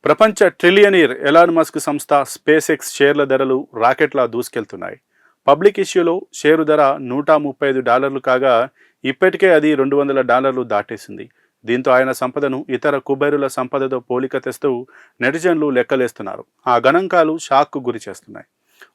ప్రపంచ trillionaire Elon Musk సంస్థ space X షేర్ల ధరలు రాకెట్లా దూసుకెళ్తున్నాయి. పబ్లిక్ ఇష్యూలో షేరు ధర $135 కాగా ఇప్పటికే అది $200 దాటేసింది. దీంతో ఆయన సంపదను ఇతర కుబేరుల సంపదతో పోలిక తెస్తూ నెటిజన్లు లెక్కలేస్తున్నారు. ఆ గణాంకాలు షాక్కు గురి చేస్తున్నాయి.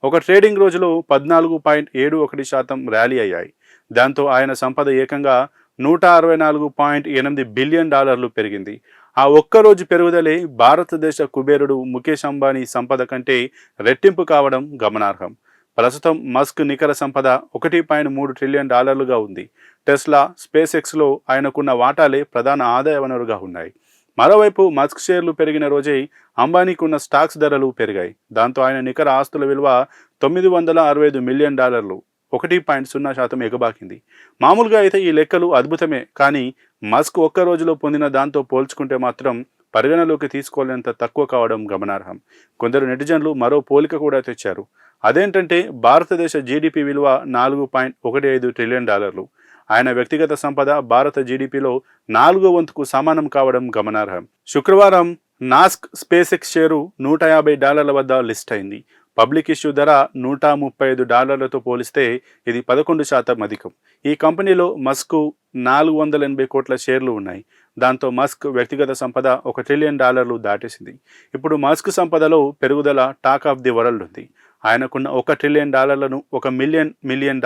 ఒక ట్రేడింగ్ రోజులో 14.71% ర్యాలీ అయ్యాయి. దాంతో ఆయన సంపద ఏకంగా $164.8 బిలియన్ పెరిగింది. ఆ ఒక్కరోజు పెరుగుదలే భారతదేశ కుబేరుడు ముఖేష్ అంబానీ సంపద కంటే రెట్టింపు కావడం గమనార్హం. ప్రస్తుతం మస్క్ నికర సంపద $1.3 ట్రిలియన్ ఉంది. టెస్లా, స్పేస్ ఎక్స్లో ఆయనకున్న వాటాలే ప్రధాన ఆదాయ వనరుగా ఉన్నాయి. మరోవైపు మస్క్ షేర్లు పెరిగిన రోజే అంబానీకి ఉన్న స్టాక్స్ ధరలు పెరిగాయి. దాంతో ఆయన నికర ఆస్తుల విలువ $965 మిలియన్ 1.0% ఎగబాకింది. మామూలుగా అయితే ఈ లెక్కలు అద్భుతమే, కానీ మస్క్ ఒక్క రోజులో పొందిన దాంతో పోల్చుకుంటే మాత్రం పరిగణలోకి తీసుకోలేనంత తక్కువ కావడం గమనార్హం. కొందరు నెటిజన్లు మరో పోలిక కూడా తెచ్చారు. అదేంటంటే భారతదేశ జీడిపి విలువ $4.15 ట్రిలియన్. ఆయన వ్యక్తిగత సంపద భారత జీడిపిలో 4వ వంతుకు సమానం కావడం గమనార్హం. శుక్రవారం నాస్క్ స్పేస్ ఎక్స్ షేరు $150 వద్ద లిస్ట్ అయింది. పబ్లిక్ ఇష్యూ ధర $135తో పోలిస్తే ఇది 11% అధికం. ఈ కంపెనీలో మస్క్ 480 కోట్ల షేర్లు ఉన్నాయి. దాంతో మస్క్ వ్యక్తిగత సంపద $1 ట్రిలియన్ దాటేసింది. ఇప్పుడు మస్క్ సంపదలో పెరుగుదల టాక్ ఆఫ్ ది వరల్డ్ ఉంది. ఆయనకున్న $1 ట్రిలియన్ $1 మిలియన్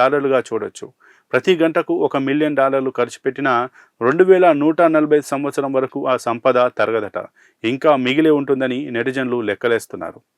చూడొచ్చు. ప్రతి గంటకు $1 మిలియన్ ఖర్చు పెట్టినా 2140 సంవత్సరం వరకు ఆ సంపద తరగదట. ఇంకా మిగిలే ఉంటుందని నెటిజన్లు లెక్కలేస్తున్నారు.